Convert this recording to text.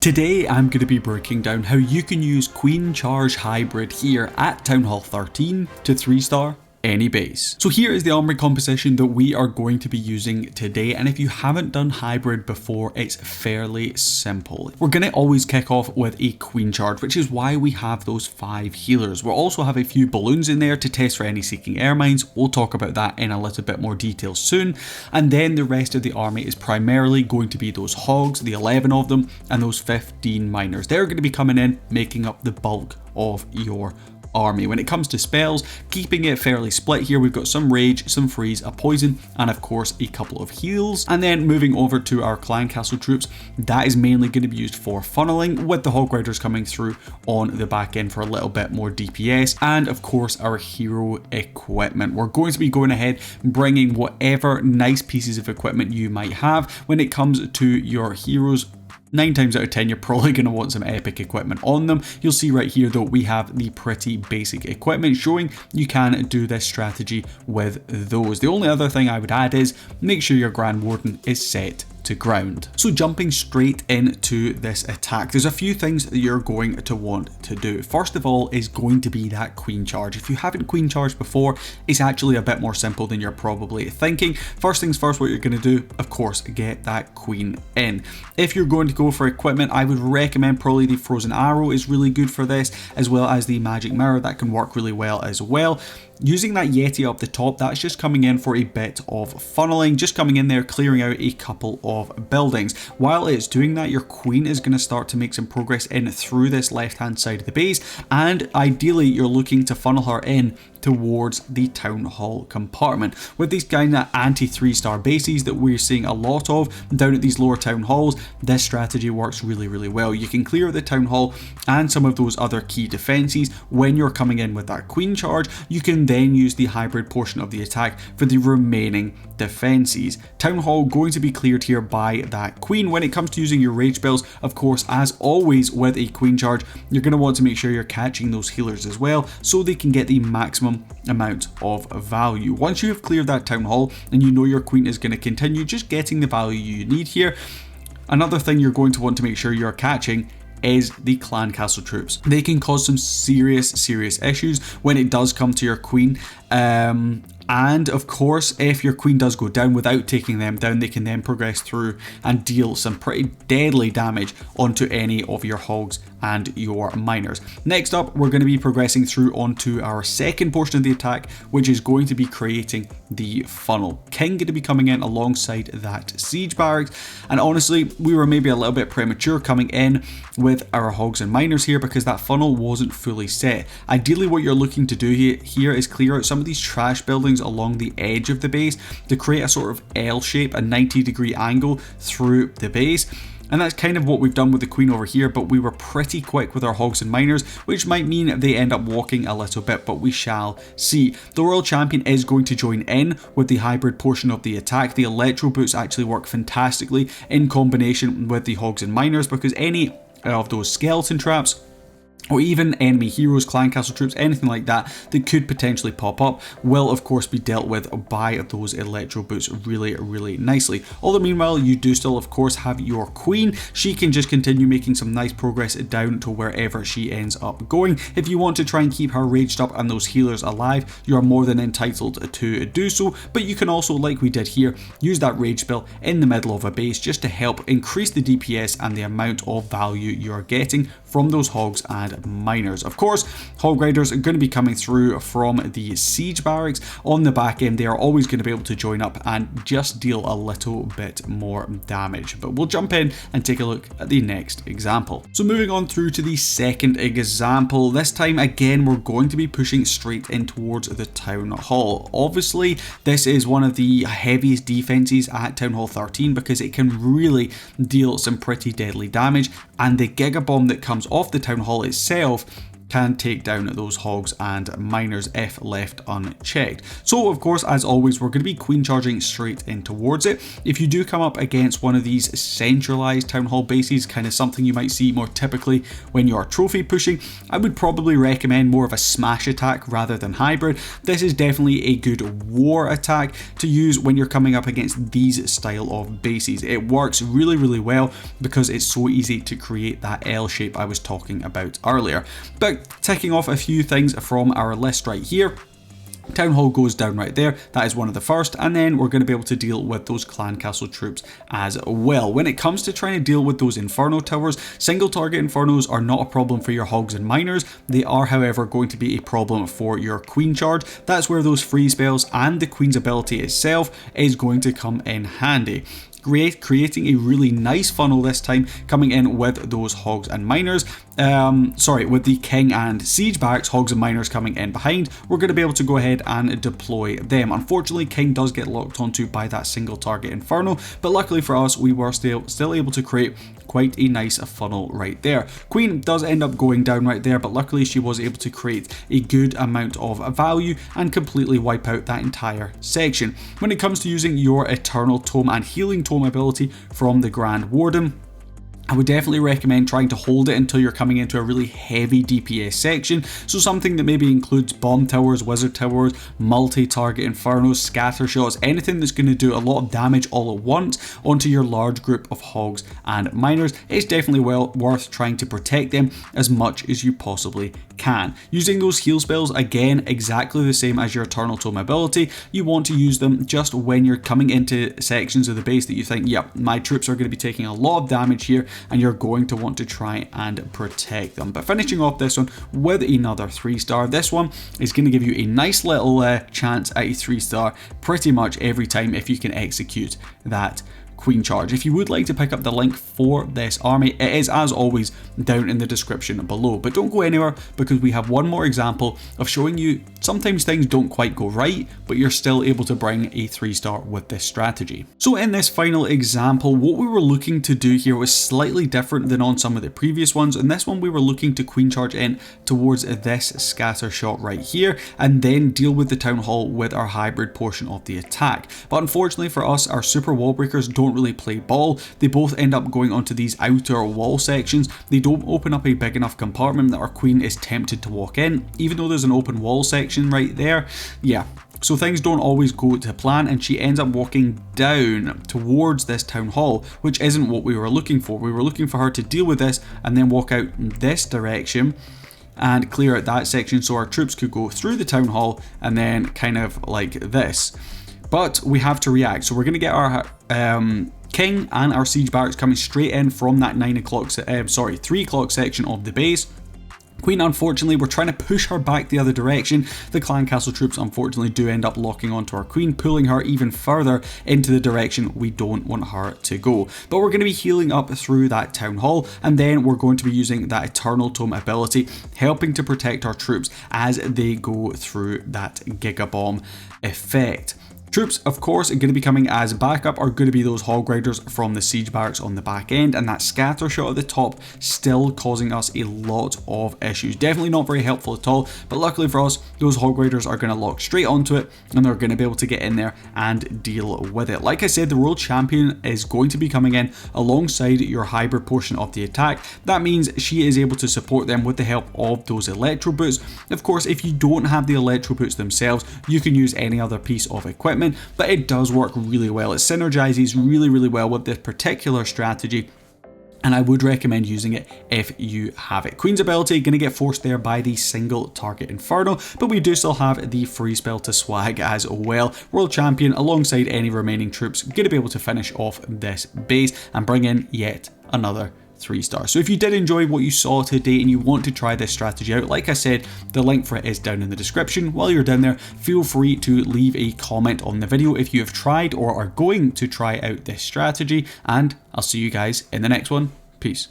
Today I'm going to be breaking down how you can use Queen Charge Hybrid here at Townhall 13 to 3-star any base. So here is the armory composition that we are going to be using today, and if you haven't done hybrid before, it's fairly simple. We're going to always kick off with a Queen Charge, which is why we have those 5 healers. We'll also have a few balloons in there to test for any seeking air mines. We'll talk about that in a little bit more detail soon, and then the rest of the army is primarily going to be those hogs, the 11 of them, and those 15 miners. They're going to be coming in, making up the bulk of your army. When it comes to spells, keeping it fairly split here, we've got some rage, some freeze, a poison, and of course a couple of heals. And then moving over to our clan castle troops, that is mainly going to be used for funneling, with the Hog Riders coming through on the back end for a little bit more DPS. And of course our hero equipment. We're going to be going ahead bringing whatever nice pieces of equipment you might have. When it comes to your heroes, 9 times out of 10 you're probably going to want some epic equipment on them. You'll see right here though we have the pretty basic equipment, showing you can do this strategy with those. The only other thing I would add is make sure your Grand Warden is set to ground. So jumping straight into this attack, there's a few things that you're going to want to do. First of all is going to be that Queen Charge. If you haven't Queen Charged before, it's actually a bit more simple than you're probably thinking. First things first, what you're going to do, of course, get that Queen in. If you're going to go for equipment, I would recommend probably the Frozen Arrow is really good for this, as well as the Magic Mirror. That can work really well as well. Using that Yeti up the top, that's just coming in for a bit of funneling, just coming in there, clearing out a couple of buildings. While it's doing that, your Queen is going to start to make some progress in through this left-hand side of the base, and ideally you're looking to funnel her in towards the Town Hall compartment. With these kind of anti-3-star bases that we're seeing a lot of down at these lower town halls, this strategy works really well. You can clear the Town Hall and some of those other key defenses when you're coming in with that Queen Charge. You can then use the hybrid portion of the attack for the remaining defenses. Town Hall going to be cleared here by that Queen. When it comes to using your rage spells, of course, as always with a Queen Charge, you're going to want to make sure you're catching those healers as well, so they can get the maximum amount of value. Once you have cleared that Town Hall and you know your Queen is going to continue just getting the value you need here, another thing you're going to want to make sure you're catching is the clan castle troops. They can cause some serious issues when it does come to your Queen. And of course, if your Queen does go down without taking them down, they can then progress through and deal some pretty deadly damage onto any of your hogs and your miners. Next up, we're going to be progressing through onto our second portion of the attack, which is going to be creating the funnel. King going to be coming in alongside that siege barracks, and honestly, we were maybe a little bit premature coming in with our hogs and miners here because that funnel wasn't fully set. Ideally, what you're looking to do here is clear out some of these trash buildings along the edge of the base to create a sort of L shape, a 90-degree angle through the base. And that's kind of what we've done with the Queen over here, but we were pretty quick with our hogs and miners, which might mean they end up walking a little bit, but we shall see. The Royal Champion is going to join in with the hybrid portion of the attack. The electro boots actually work fantastically in combination with the hogs and miners, because any of those skeleton traps, or even enemy heroes, clan castle troops, anything like that that could potentially pop up, will of course be dealt with by those electro boots really nicely. Although meanwhile you do still of course have your Queen. She can just continue making some nice progress down to wherever she ends up going. If you want to try and keep her raged up and those healers alive, you are more than entitled to do so, but you can also, like we did here, use that rage spell in the middle of a base just to help increase the DPS and the amount of value you're getting from those hogs and miners. Of course, Hog Riders are going to be coming through from the siege barracks. On the back end, they are always going to be able to join up and just deal a little bit more damage. But we'll jump in and take a look at the next example. So moving on through to the second example, this time again we're going to be pushing straight in towards the Town Hall. Obviously, this is one of the heaviest defenses at Town Hall 13 because it can really deal some pretty deadly damage, and the Giga Bomb that comes off the Town Hall itself can take down those hogs and miners if left unchecked. So of course, as always, we're going to be queen charging straight in towards it. If you do come up against one of these centralized town hall bases, kind of something you might see more typically when you're trophy pushing, I would probably recommend more of a smash attack rather than hybrid. This is definitely a good war attack to use when you're coming up against these style of bases. It works really well because it's so easy to create that L shape I was talking about earlier. But ticking off a few things from our list right here. Town Hall goes down right there, that is one of the first, and then we're going to be able to deal with those clan castle troops as well. When it comes to trying to deal with those inferno towers, single target infernos are not a problem for your hogs and miners. They are, however, going to be a problem for your queen charge. That's where those free spells and the queen's ability itself is going to come in handy. Creating a really nice funnel this time, coming in with those hogs and miners, with the king and siege barracks, hogs and miners coming in behind. We're going to be able to go ahead and deploy them. Unfortunately, king does get locked onto by that single target inferno, but luckily for us, we were still able to create quite a nice funnel right there. Queen does end up going down right there, but luckily she was able to create a good amount of value and completely wipe out that entire section. When it comes to using your Eternal Tome and Healing Tome ability from the Grand Warden, I would definitely recommend trying to hold it until you're coming into a really heavy DPS section. So something that maybe includes bomb towers, wizard towers, multi-target infernos, scatter shots, anything that's going to do a lot of damage all at once onto your large group of hogs and miners. It's definitely worth trying to protect them as much as you possibly can. Using those heal spells, again, exactly the same as your Eternal Tome ability. You want to use them just when you're coming into sections of the base that you think, yep, my troops are going to be taking a lot of damage here, and you're going to want to try and protect them. But finishing off this one with another 3-star. This one is going to give you a nice little chance at a 3-star pretty much every time if you can execute that queen charge. If you would like to pick up the link for this army, it is as always down in the description below. But don't go anywhere, because we have one more example of showing you sometimes things don't quite go right, but you're still able to bring a 3-star with this strategy. So in this final example, what we were looking to do here was slightly different than on some of the previous ones. In this one, we were looking to queen charge in towards this scatter shot right here, and then deal with the town hall with our hybrid portion of the attack. But unfortunately for us, our super wall breakers don't really play ball. They both end up going onto these outer wall sections. They don't open up a big enough compartment that our queen is tempted to walk in, even though there's an open wall section right there. Yeah. So things don't always go to plan, and she ends up walking down towards this town hall, which isn't what we were looking for. We were looking for her to deal with this and then walk out in this direction and clear out that section so our troops could go through the town hall and then kind of like this. But we have to react, so we're going to get our king and our siege barracks coming straight in from that 3 o'clock section of the base. Queen, unfortunately, we're trying to push her back the other direction. The clan castle troops unfortunately do end up locking onto our queen, pulling her even further into the direction we don't want her to go. But we're going to be healing up through that town hall, and then we're going to be using that Eternal Tome ability, helping to protect our troops as they go through that Giga Bomb effect. Troops, of course, are going to be coming as backup are going to be those Hog Riders from the siege barracks on the back end, and that scatter shot at the top still causing us a lot of issues. Definitely not very helpful at all, but luckily for us, those Hog Riders are going to lock straight onto it, and they're going to be able to get in there and deal with it. Like I said, the World Champion is going to be coming in alongside your hybrid portion of the attack. That means she is able to support them with the help of those Electro Boots. Of course, if you don't have the Electro Boots themselves, you can use any other piece of equipment, but it does work really well. It synergizes really well with this particular strategy, and I would recommend using it if you have it. Queen's ability going to get forced there by the single target inferno, but we do still have the free spell to swag as well. World Champion alongside any remaining troops going to be able to finish off this base and bring in yet another 3-star. So if you did enjoy what you saw today and you want to try this strategy out, like I said, the link for it is down in the description. While you're down there, feel free to leave a comment on the video if you have tried or are going to try out this strategy, and I'll see you guys in the next one. Peace.